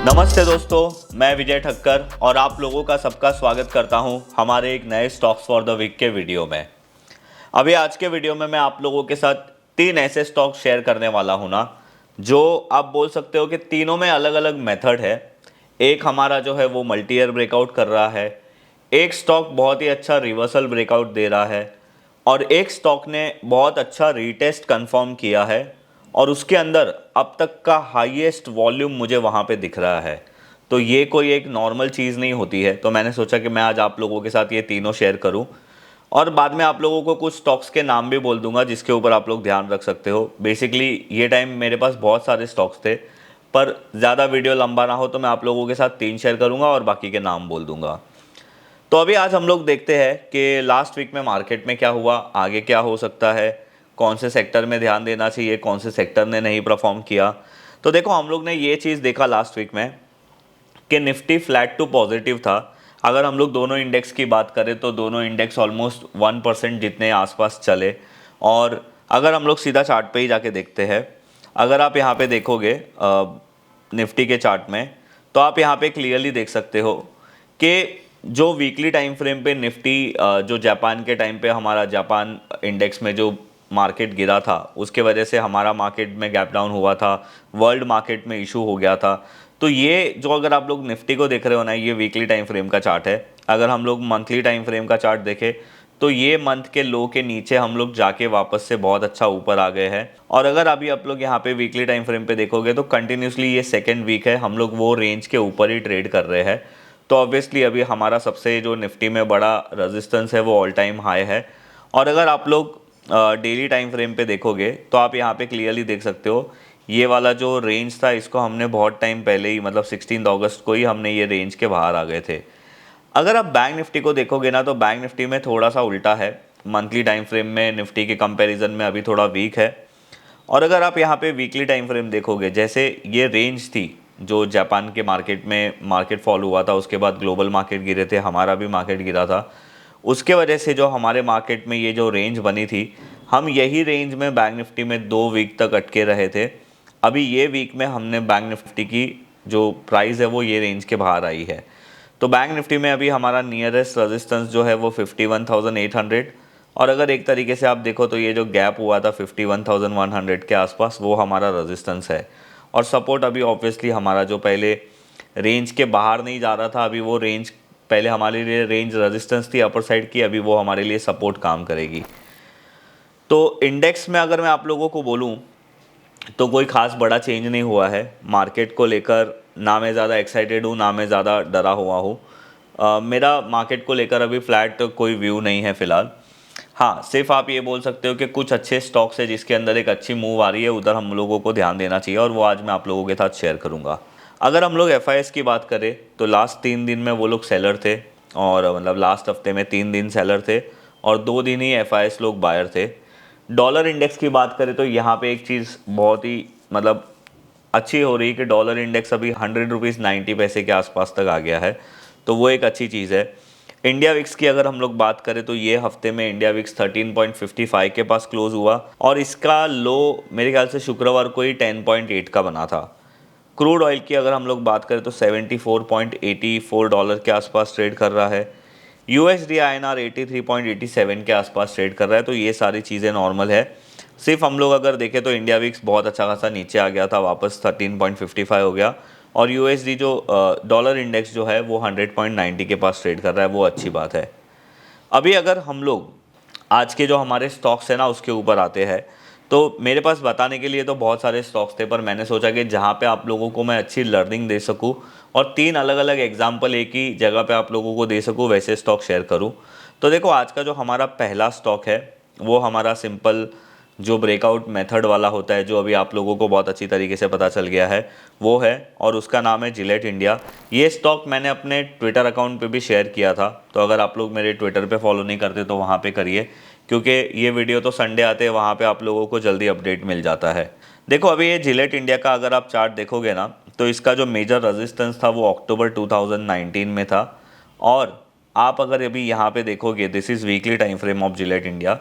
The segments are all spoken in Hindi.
नमस्ते दोस्तों, मैं विजय ठक्कर और आप लोगों का सबका स्वागत करता हूं हमारे एक नए स्टॉक्स फॉर द वीक के वीडियो में। अभी आज के वीडियो में मैं आप लोगों के साथ तीन ऐसे स्टॉक शेयर करने वाला हूं ना, जो आप बोल सकते हो कि तीनों में अलग अलग मेथड है। एक हमारा जो है वो मल्टी ईयर ब्रेकआउट कर रहा है, एक स्टॉक बहुत ही अच्छा रिवर्सल ब्रेकआउट दे रहा है और एक स्टॉक ने बहुत अच्छा रीटेस्ट कंफर्म किया है और उसके अंदर अब तक का हाईएस्ट वॉल्यूम मुझे वहाँ पे दिख रहा है। तो ये कोई एक नॉर्मल चीज़ नहीं होती है, तो मैंने सोचा कि मैं आज आप लोगों के साथ ये तीनों शेयर करूं और बाद में आप लोगों को कुछ स्टॉक्स के नाम भी बोल दूंगा जिसके ऊपर आप लोग ध्यान रख सकते हो। बेसिकली ये टाइम मेरे पास बहुत सारे स्टॉक्स थे, पर ज़्यादा वीडियो लंबा ना हो तो मैं आप लोगों के साथ तीन शेयर करूँगा और बाकी के नाम बोल दूंगा। तो अभी आज हम लोग देखते हैं कि लास्ट वीक में मार्केट में क्या हुआ, आगे क्या हो सकता है, कौन से सेक्टर में ध्यान देना चाहिए, कौन से सेक्टर ने नहीं परफॉर्म किया। तो देखो, हम लोग ने ये चीज़ देखा लास्ट वीक में कि निफ्टी फ्लैट टू पॉजिटिव था। अगर हम लोग दोनों इंडेक्स की बात करें तो दोनों इंडेक्स ऑलमोस्ट 1% जितने आसपास चले। और अगर हम लोग सीधा चार्ट पे ही जाके देखते हैं, अगर आप यहाँ पे देखोगे निफ्टी के चार्ट में, तो आप यहाँ पे क्लियरली देख सकते हो कि जो वीकली टाइम फ्रेम पे निफ्टी जो जापान के टाइम पे हमारा जापान इंडेक्स में जो मार्केट गिरा था उसके वजह से हमारा मार्केट में गैप डाउन हुआ था, वर्ल्ड मार्केट में इशू हो गया था। तो ये जो अगर आप लोग निफ्टी को देख रहे हो ना, ये वीकली टाइम फ्रेम का चार्ट है। अगर हम लोग मंथली टाइम फ्रेम का चार्ट देखें तो ये मंथ के लो के नीचे हम लोग जाके वापस से बहुत अच्छा ऊपर आ गए हैं। और अगर अभी आप लोग यहाँ पे वीकली टाइम फ्रेम पे देखोगे तो कंटिन्यूसली ये सेकेंड वीक है हम लोग वो रेंज के ऊपर ही ट्रेड कर रहे हैं। तो ऑब्वियसली अभी हमारा सबसे जो निफ्टी में बड़ा रेजिस्टेंस है वो ऑल टाइम हाई है। और अगर आप लोग डेली टाइम फ्रेम पे देखोगे तो आप यहाँ पे क्लियरली देख सकते हो, ये वाला जो रेंज था इसको हमने बहुत टाइम पहले ही, मतलब 16 अगस्त को ही हमने ये रेंज के बाहर आ गए थे। अगर आप बैंक निफ्टी को देखोगे ना, तो बैंक निफ्टी में थोड़ा सा उल्टा है। मंथली टाइम फ्रेम में निफ्टी के कंपैरिजन में अभी थोड़ा वीक है। और अगर आप यहाँ पे वीकली टाइम फ्रेम देखोगे, जैसे ये रेंज थी जो जापान के मार्केट में मार्केट फॉल हुआ था, उसके बाद ग्लोबल मार्केट गिरे थे, हमारा भी मार्केट गिरा था, उसके वजह से जो हमारे मार्केट में ये जो रेंज बनी थी, हम यही रेंज में बैंक निफ्टी में 2 वीक तक अटके रहे थे। अभी ये वीक में हमने बैंक निफ्टी की जो प्राइस है वो ये रेंज के बाहर आई है। तो बैंक निफ्टी में अभी हमारा नियरेस्ट रेजिस्टेंस जो है वो 51,800। और अगर एक तरीके से आप देखो तो ये जो गैप हुआ था 51,100 के आसपास, वो हमारा रेजिस्टेंस है। और सपोर्ट अभी ऑब्वियसली हमारा जो पहले रेंज के बाहर नहीं जा रहा था, अभी वो रेंज पहले हमारे लिए रेंज रेजिस्टेंस थी अपर साइड की, अभी वो हमारे लिए सपोर्ट काम करेगी। तो इंडेक्स में अगर मैं आप लोगों को बोलूं तो कोई खास बड़ा चेंज नहीं हुआ है मार्केट को लेकर। ना मैं ज़्यादा एक्साइटेड हूँ, ना मैं ज़्यादा डरा हुआ हूँ। मेरा मार्केट को लेकर अभी फ्लैट कोई व्यू नहीं है फ़िलहाल। हाँ, सिर्फ आप ये बोल सकते हो कि कुछ अच्छे स्टॉक्स है जिसके अंदर एक अच्छी मूव आ रही है, उधर हम लोगों को ध्यान देना चाहिए और वो आज मैं आप लोगों के साथ शेयर करूँगा। अगर हम लोग एफआईएस की बात करें तो लास्ट 3 दिन में वो लोग सेलर थे, और मतलब लास्ट हफ्ते में 3 दिन सेलर थे और 2 दिन ही एफआईएस लोग बायर थे। डॉलर इंडेक्स की बात करें तो यहाँ पे एक चीज़ बहुत ही मतलब अच्छी हो रही है कि डॉलर इंडेक्स अभी 100 रुपीज़ 90 पैसे के आसपास तक आ गया है, तो वो एक अच्छी चीज़ है। इंडिया विक्स की अगर हम लोग बात करें तो ये हफ्ते में इंडिया विक्स 13.55 के पास क्लोज हुआ और इसका लो मेरे ख्याल से शुक्रवार को ही 10.8 का बना था। क्रूड ऑयल की अगर हम लोग बात करें तो 74.84 डॉलर के आसपास ट्रेड कर रहा है। यूएसडी आईएनआर 83.87 के आसपास ट्रेड कर रहा है। तो ये सारी चीज़ें नॉर्मल है। सिर्फ हम लोग अगर देखें तो इंडिया विक्स बहुत अच्छा खासा नीचे आ गया था, वापस 13.55 हो गया। और यूएसडी जो डॉलर इंडेक्स जो है वो 100.90 के पास ट्रेड कर रहा है, वो अच्छी बात है। अभी अगर हम लोग आज के जो हमारे स्टॉक्स हैं ना उसके ऊपर आते हैं, तो मेरे पास बताने के लिए तो बहुत सारे स्टॉक्स थे, पर मैंने सोचा कि जहाँ पे आप लोगों को मैं अच्छी लर्निंग दे सकूँ और तीन अलग अलग एग्जाम्पल एक ही जगह पे आप लोगों को दे सकूँ, वैसे स्टॉक शेयर करूँ। तो देखो, आज का जो हमारा पहला स्टॉक है वो हमारा सिंपल जो ब्रेकआउट मेथड वाला होता है, जो अभी आप लोगों को बहुत अच्छी तरीके से पता चल गया है, वो है, और उसका नाम है जिलेट इंडिया। ये स्टॉक मैंने अपने ट्विटर अकाउंट पे भी शेयर किया था, तो अगर आप लोग मेरे ट्विटर पे फॉलो नहीं करते तो वहाँ पे करिए, क्योंकि ये वीडियो तो संडे आते हैं, वहाँ पे आप लोगों को जल्दी अपडेट मिल जाता है। देखो, अभी ये जिलेट इंडिया का अगर आप चार्ट देखोगे ना, तो इसका जो मेजर रेजिस्टेंस था वो अक्टूबर 2019 में था। और आप अगर अभी यहाँ पे देखोगे, this is weekly time frame of Gillette India,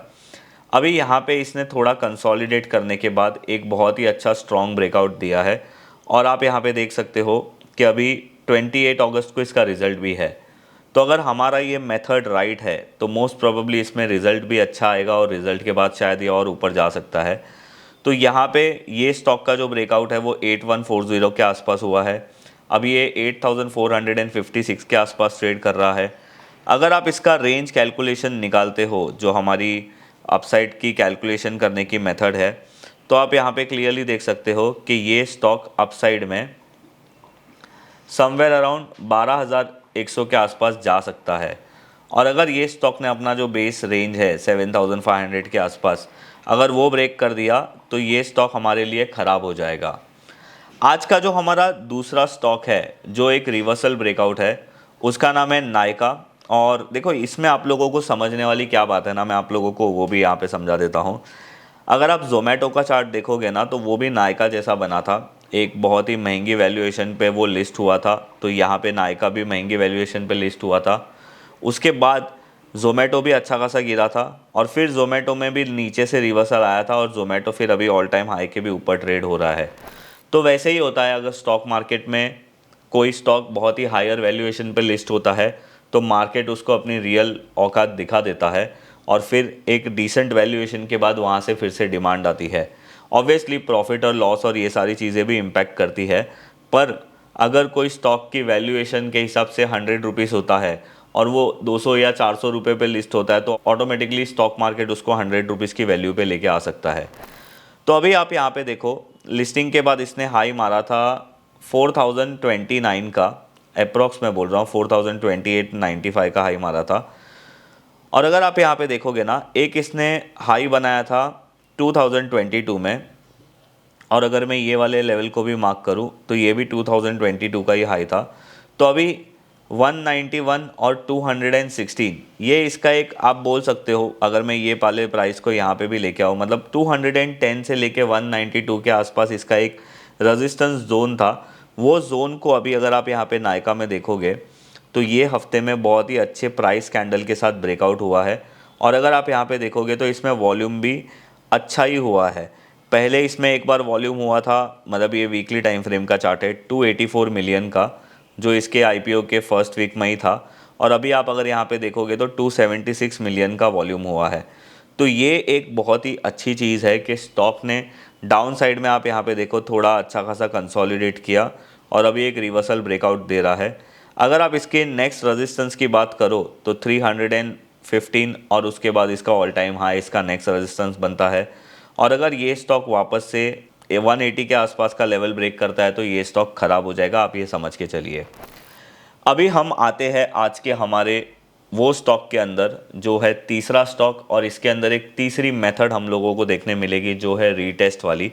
अभी यहाँ पे इसने थोड़ा कंसोलिडेट करने के बाद एक बहुत ही अच्छा स्ट्रॉन्ग ब्रेकआउट दिया है। और आप यहाँ पे देख सकते हो कि अभी 28 अगस्त को इसका रिज़ल्ट भी है। तो अगर हमारा ये मेथड राइट है तो मोस्ट प्रोबेबली इसमें रिज़ल्ट भी अच्छा आएगा और रिज़ल्ट के बाद शायद ये और ऊपर जा सकता है। तो यहाँ पे ये स्टॉक का जो ब्रेकआउट है वो 8140 के आसपास हुआ है। अभी ये 8456 के आसपास ट्रेड कर रहा है। अगर आप इसका रेंज कैलकुलेशन निकालते हो, जो हमारी अपसाइड की कैलकुलेशन करने की मेथड है, तो आप यहाँ पे क्लियरली देख सकते हो कि ये स्टॉक अपसाइड में समवेयर अराउंड 12100 के आसपास जा सकता है। और अगर ये स्टॉक ने अपना जो बेस रेंज है 7500 के आसपास अगर वो ब्रेक कर दिया तो ये स्टॉक हमारे लिए ख़राब हो जाएगा। आज का जो हमारा दूसरा स्टॉक है जो एक रिवर्सल ब्रेकआउट है, उसका नाम है नायका। और देखो इसमें आप लोगों को समझने वाली क्या बात है ना, मैं आप लोगों को वो भी यहाँ पे समझा देता हूँ। अगर आप जोमेटो का चार्ट देखोगे ना तो वो भी नायका जैसा बना था, एक बहुत ही महंगी वैल्यूएशन पे वो लिस्ट हुआ था। तो यहाँ पे नायका भी महंगी वैल्यूएशन पे लिस्ट हुआ था। उसके बाद जोमेटो भी अच्छा खासा गिरा था और फिर जोमेटो में भी नीचे से रिवर्सल आया था और जोमेटो फिर अभी ऑल टाइम हाई के भी ऊपर ट्रेड हो रहा है। तो वैसे ही होता है, अगर स्टॉक मार्केट में कोई स्टॉक बहुत ही हायर वैल्यूएशन पे लिस्ट होता है तो मार्केट उसको अपनी रियल औकात दिखा देता है और फिर एक डिसेंट वैल्यूएशन के बाद वहाँ से फिर से डिमांड आती है। ऑब्वियसली प्रॉफिट और लॉस और ये सारी चीज़ें भी इम्पैक्ट करती है, पर अगर कोई स्टॉक की वैल्यूएशन के हिसाब से 100 रुपीज़ होता है और वो 200 या 400 रुपये पे लिस्ट होता है तो ऑटोमेटिकली स्टॉक मार्केट उसको 100 रुपीज़ की वैल्यू पे लेके आ सकता है। तो अभी आप यहाँ पे देखो, लिस्टिंग के बाद इसने हाई मारा था 4029 का, अप्रॉक्स मैं बोल रहा हूँ 4028.95 का हाई मारा था। और अगर आप यहाँ पे देखोगे ना, एक इसने हाई बनाया था 2022 में, और अगर मैं ये वाले लेवल को भी मार्क करूँ तो ये भी 2022 का ही हाई था। तो अभी 191 और 216 ये इसका एक आप बोल सकते हो, अगर मैं ये वाले प्राइस को यहाँ पे भी लेके आऊँ, मतलब 210 से लेके 192 के आसपास इसका एक रेजिस्टेंस जोन था। वो जोन को अभी अगर आप यहाँ पे नायका में देखोगे तो ये हफ्ते में बहुत ही अच्छे प्राइस कैंडल के साथ ब्रेकआउट हुआ है। और अगर आप यहाँ पे देखोगे तो इसमें वॉल्यूम भी अच्छा ही हुआ है। पहले इसमें एक बार वॉल्यूम हुआ था, मतलब ये वीकली टाइम फ्रेम का चार्ट है, 284 मिलियन का, जो इसके आईपीओ के फर्स्ट वीक में ही था। और अभी आप अगर यहाँ पे देखोगे तो 276 मिलियन का वॉल्यूम हुआ है। तो ये एक बहुत ही अच्छी चीज़ है कि स्टॉक ने डाउन साइड में आप यहाँ पे देखो थोड़ा अच्छा खासा कंसोलिडेट किया और अभी एक रिवर्सल ब्रेकआउट दे रहा है। अगर आप इसके नेक्स्ट रेजिस्टेंस की बात करो तो 315 और उसके बाद इसका ऑल टाइम हाई इसका नेक्स्ट रेजिस्टेंस बनता है। और अगर ये स्टॉक वापस से 180 के आसपास का लेवल ब्रेक करता है तो ये स्टॉक ख़राब हो जाएगा, आप ये समझ के चलिए। अभी हम आते हैं आज के हमारे वो स्टॉक के अंदर जो है तीसरा स्टॉक, और इसके अंदर एक तीसरी मेथड हम लोगों को देखने मिलेगी जो है रीटेस्ट वाली।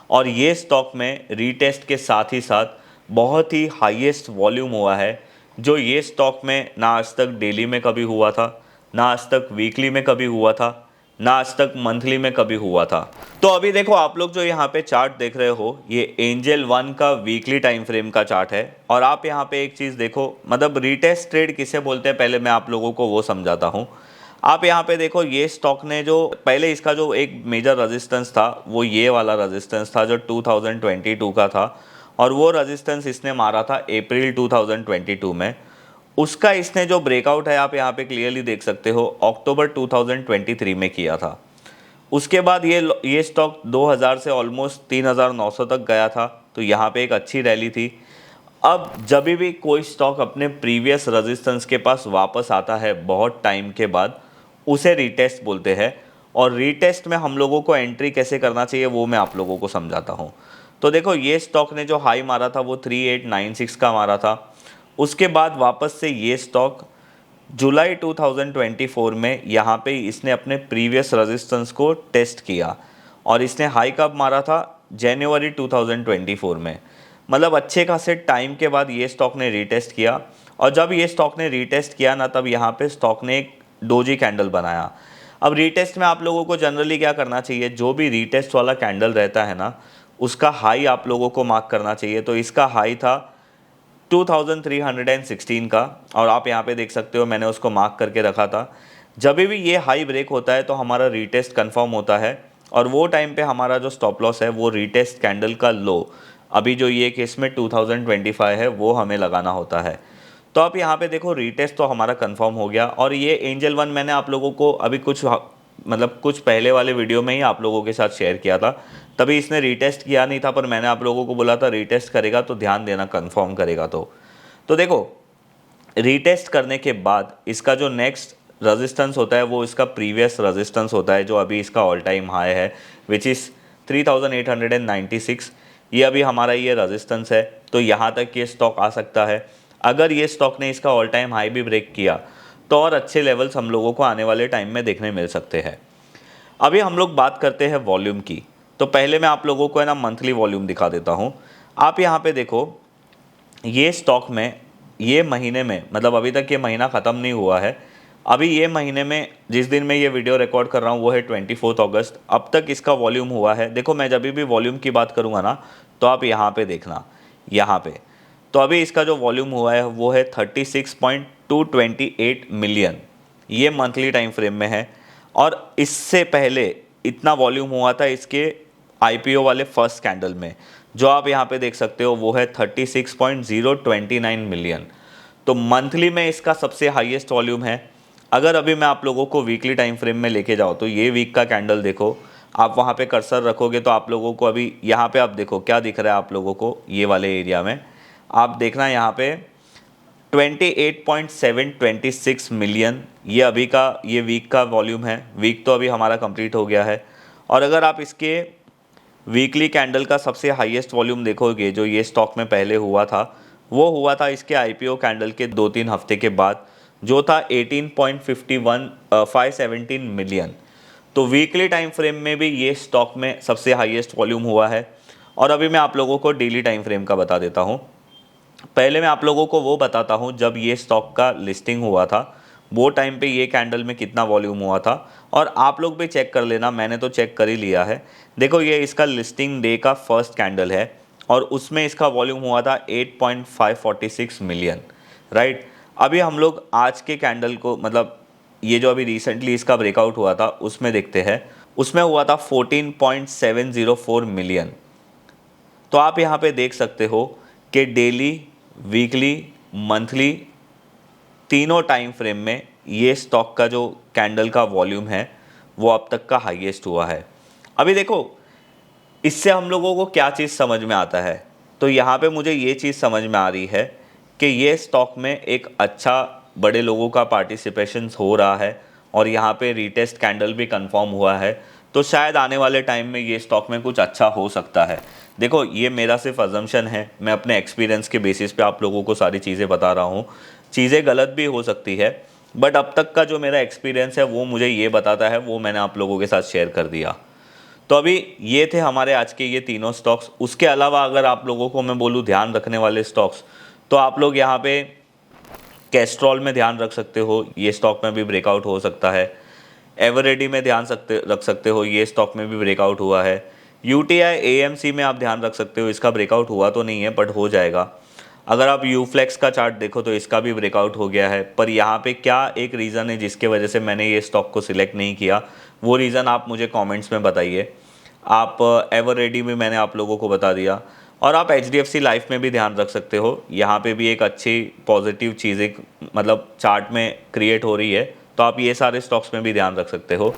और ये स्टॉक में रीटेस्ट के साथ ही साथ बहुत ही हाईएस्ट वॉल्यूम हुआ है, जो ये स्टॉक में ना आज तक डेली में कभी हुआ था, ना आज तक वीकली में कभी हुआ था, ना आज तक मंथली में कभी हुआ था। तो अभी देखो आप लोग जो यहाँ पे चार्ट देख रहे हो ये एंजल वन का वीकली टाइम फ्रेम का चार्ट है। और आप यहाँ पे एक चीज़ देखो, मतलब रीटेस्ट ट्रेड किसे बोलते हैं पहले मैं आप लोगों को वो समझाता हूँ। आप यहाँ पे देखो ये स्टॉक ने जो पहले इसका जो एक मेजर रेजिस्टेंस था वो ये वाला रेजिस्टेंस था जो 2022 का था, और वो रेजिस्टेंस इसने मारा था अप्रैल 2022 में। उसका इसने जो ब्रेकआउट है आप यहाँ पे क्लियरली देख सकते हो अक्टूबर 2023 में किया था। उसके बाद ये स्टॉक 2000 से ऑलमोस्ट 3900 तक गया था, तो यहाँ पे एक अच्छी रैली थी। अब जब भी कोई स्टॉक अपने प्रीवियस रेजिस्टेंस के पास वापस आता है बहुत टाइम के बाद, उसे रीटेस्ट बोलते हैं। और रीटेस्ट में हम लोगों को एंट्री कैसे करना चाहिए वो मैं आप लोगों को समझाता हूँ। तो देखो ये स्टॉक ने जो हाई मारा था वो 3896 का मारा था। उसके बाद वापस से ये स्टॉक जुलाई 2024 में यहाँ पे इसने अपने प्रीवियस रेजिस्टेंस को टेस्ट किया और इसने हाई कब मारा था, जनवरी 2024 में। मतलब अच्छे खासे टाइम के बाद ये स्टॉक ने रीटेस्ट किया, और जब ये स्टॉक ने रीटेस्ट किया ना तब यहाँ पे स्टॉक ने एक डोजी कैंडल बनाया। अब रीटेस्ट में आप लोगों को जनरली क्या करना चाहिए, जो भी रीटेस्ट वाला कैंडल रहता है ना उसका हाई आप लोगों को मार्क करना चाहिए। तो इसका हाई था 2316 का, और आप यहाँ पे देख सकते हो मैंने उसको मार्क करके रखा था। जब भी ये हाई ब्रेक होता है तो हमारा रीटेस्ट कंफर्म होता है, और वो टाइम पे हमारा जो स्टॉप लॉस है वो रीटेस्ट कैंडल का लो अभी जो ये केस में 2025 है वो हमें लगाना होता है। तो आप यहाँ पे देखो रीटेस्ट तो हमारा कंफर्म हो गया। और ये एंजल वन मैंने आप लोगों को अभी कुछ पहले वाले वीडियो में ही आप लोगों के साथ शेयर किया था, तभी इसने रीटेस्ट किया नहीं था, पर मैंने आप लोगों को बोला था रीटेस्ट करेगा तो ध्यान देना, कंफर्म करेगा। तो देखो रीटेस्ट करने के बाद इसका जो नेक्स्ट रेजिस्टेंस होता है वो इसका प्रीवियस रेजिस्टेंस होता है, जो अभी इसका ऑल टाइम हाई है, विच इज़ 3896। ये अभी हमारा ये रेजिस्टेंस है। तो यहाँ तक ये स्टॉक आ सकता है। अगर ये स्टॉक ने इसका ऑल टाइम हाई भी ब्रेक किया तो और अच्छे लेवल्स हम लोगों को आने वाले टाइम में देखने मिल सकते हैं। अभी हम लोग बात करते हैं वॉल्यूम की। तो पहले मैं आप लोगों को है ना मंथली वॉल्यूम दिखा देता हूँ। आप यहाँ पे देखो, ये स्टॉक में ये महीने में, मतलब अभी तक ये महीना ख़त्म नहीं हुआ है, अभी ये महीने में जिस दिन मैं ये वीडियो रिकॉर्ड कर रहा हूँ वो है 24 अगस्त। अब तक इसका वॉल्यूम हुआ है, देखो मैं जब भी वॉल्यूम की बात करूँगा ना तो आप यहाँ पे देखना, यहाँ पे तो अभी इसका जो वॉल्यूम हुआ है वो है 36.228 मिलियन, ये मंथली टाइम फ्रेम में है। और इससे पहले इतना वॉल्यूम हुआ था इसके आईपीओ वाले फर्स्ट कैंडल में, जो आप यहाँ पे देख सकते हो वो है 36.029 मिलियन। तो मंथली में इसका सबसे हाईएस्ट वॉल्यूम है। अगर अभी मैं आप लोगों को वीकली टाइम फ्रेम में लेके जाऊँ तो ये वीक का कैंडल देखो, आप वहाँ पे कर्सर रखोगे तो आप लोगों को अभी यहाँ पे आप देखो क्या दिख रहा है आप लोगों को, ये वाले एरिया में आप देखना यहाँ पे 28.726 मिलियन, ये अभी का ये वीक का वॉल्यूम है। वीक तो अभी हमारा कंप्लीट हो गया है। और अगर आप इसके वीकली कैंडल का सबसे हाईएस्ट वॉल्यूम देखोगे जो ये स्टॉक में पहले हुआ था, वो हुआ था इसके आईपीओ कैंडल के 2-3 हफ्ते के बाद, जो था 517 मिलियन। तो वीकली टाइम फ्रेम में भी ये स्टॉक में सबसे हाईएस्ट वॉल्यूम हुआ है। और अभी मैं आप लोगों को डेली टाइम फ्रेम का बता देता हूँ। पहले मैं आप लोगों को वो बताता हूँ जब ये स्टॉक का लिस्टिंग हुआ था वो टाइम पे ये कैंडल में कितना वॉल्यूम हुआ था, और आप लोग भी चेक कर लेना, मैंने तो चेक कर ही लिया है। देखो ये इसका लिस्टिंग डे का फर्स्ट कैंडल है और उसमें इसका वॉल्यूम हुआ था 8.546 मिलियन, राइट। अभी हम लोग आज के कैंडल को, मतलब ये जो अभी रिसेंटली इसका ब्रेकआउट हुआ था उसमें देखते हैं, उसमें हुआ था 14.704 मिलियन। तो आप यहाँ पे देख सकते हो कि डेली, वीकली, मंथली तीनों टाइम फ्रेम में ये स्टॉक का जो कैंडल का वॉल्यूम है वो अब तक का हाईएस्ट हुआ है। अभी देखो इससे हम लोगों को क्या चीज़ समझ में आता है, तो यहाँ पे मुझे ये चीज़ समझ में आ रही है कि ये स्टॉक में एक अच्छा बड़े लोगों का पार्टिसिपेशन हो रहा है और यहाँ पे रीटेस्ट कैंडल भी कंफर्म हुआ है। तो शायद आने वाले टाइम में ये स्टॉक में कुछ अच्छा हो सकता है। देखो ये मेरा सिर्फ अजम्पशन है, मैं अपने एक्सपीरियंस के बेसिस पे आप लोगों को सारी चीज़ें बता रहा हूँ। चीज़ें गलत भी हो सकती है, बट अब तक का जो मेरा एक्सपीरियंस है वो मुझे ये बताता है, वो मैंने आप लोगों के साथ शेयर कर दिया। तो अभी ये थे हमारे आज के ये तीनों स्टॉक्स। उसके अलावा अगर आप लोगों को मैं बोलूँ ध्यान रखने वाले स्टॉक्स, तो आप लोग यहाँ पे कैस्ट्रॉल में ध्यान रख सकते हो, ये स्टॉक में भी ब्रेकआउट हो सकता है। एवरेडी में ध्यान रख सकते हो, ये स्टॉक में भी ब्रेकआउट हुआ है। यूटीआई एएमसी में आप ध्यान रख सकते हो, इसका ब्रेकआउट हुआ तो नहीं है बट हो जाएगा। अगर आप यूफ्लेक्स का चार्ट देखो तो इसका भी ब्रेकआउट हो गया है। पर यहाँ पे क्या एक रीज़न है जिसके वजह से मैंने ये स्टॉक को सिलेक्ट नहीं किया, वो रीज़न आप मुझे कमेंट्स में बताइए। आप एवरेडी में मैंने आप लोगों को बता दिया। और आप एचडीएफसी लाइफ में भी ध्यान रख सकते हो, यहाँ पे भी एक अच्छी पॉजिटिव चीज़ें मतलब चार्ट में क्रिएट हो रही है, तो आप ये सारे स्टॉक्स में भी ध्यान रख सकते हो।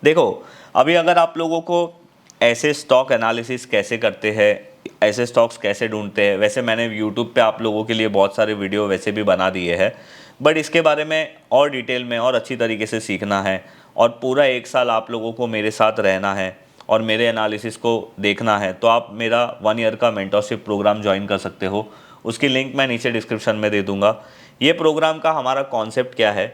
देखो अभी अगर आप लोगों को ऐसे स्टॉक एनालिसिस कैसे करते हैं, ऐसे स्टॉक्स कैसे ढूंढते हैं, वैसे मैंने यूट्यूब पे आप लोगों के लिए बहुत सारे वीडियो वैसे भी बना दिए हैं, बट इसके बारे में और डिटेल में और अच्छी तरीके से सीखना है और पूरा 1 साल आप लोगों को मेरे साथ रहना है और मेरे एनालिसिस को देखना है, तो आप मेरा 1 ईयर का मेंटरशिप प्रोग्राम ज्वाइन कर सकते हो। उसकी लिंक मैं नीचे डिस्क्रिप्शन में दे दूँगा। ये प्रोग्राम का हमारा कॉन्सेप्ट क्या है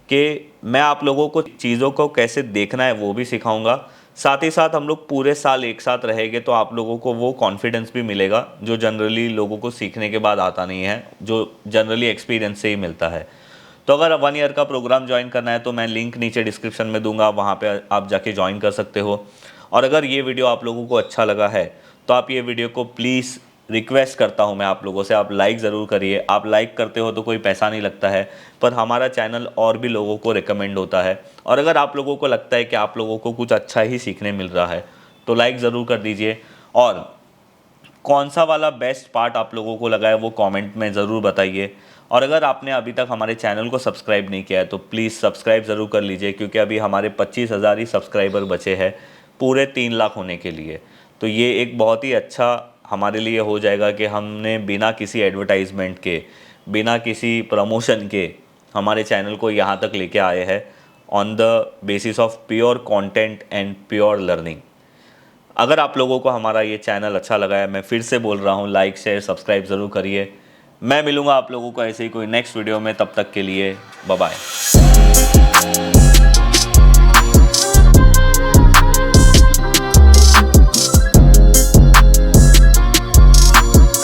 कि मैं आप लोगों को चीज़ों को कैसे देखना है वो भी सिखाऊंगा, साथ ही साथ हम लोग पूरे साल एक साथ रहेंगे तो आप लोगों को वो कॉन्फिडेंस भी मिलेगा जो जनरली लोगों को सीखने के बाद आता नहीं है, जो जनरली एक्सपीरियंस से ही मिलता है। तो अगर 1 ईयर का प्रोग्राम ज्वाइन करना है तो मैं लिंक नीचे डिस्क्रिप्शन में दूंगा, वहाँ पे आप जाके ज्वाइन कर सकते हो। और अगर ये वीडियो आप लोगों को अच्छा लगा है तो आप ये वीडियो को प्लीज़, रिक्वेस्ट करता हूँ मैं आप लोगों से, आप लाइक ज़रूर करिए। आप लाइक करते हो तो कोई पैसा नहीं लगता है, पर हमारा चैनल और भी लोगों को रिकमेंड होता है। और अगर आप लोगों को लगता है कि आप लोगों को कुछ अच्छा ही सीखने मिल रहा है तो लाइक ज़रूर कर दीजिए। और कौन सा वाला बेस्ट पार्ट आप लोगों को लगा है वो कमेंट में ज़रूर बताइए। और अगर आपने अभी तक हमारे चैनल को सब्सक्राइब नहीं किया है तो प्लीज़ सब्सक्राइब ज़रूर कर लीजिए, क्योंकि अभी हमारे 25,000 ही सब्सक्राइबर बचे हैं पूरे 3 लाख होने के लिए। तो ये एक बहुत ही अच्छा हमारे लिए हो जाएगा कि हमने बिना किसी एडवर्टाइजमेंट के, बिना किसी प्रमोशन के हमारे चैनल को यहाँ तक लेके आए हैं on the basis of pure content and pure learning. अगर आप लोगों को हमारा ये चैनल अच्छा लगा है, मैं फिर से बोल रहा हूँ, लाइक शेयर सब्सक्राइब ज़रूर करिए। मैं मिलूँगा आप लोगों को ऐसे ही कोई नेक्स्ट वीडियो में, तब तक के लिए बाय बाय।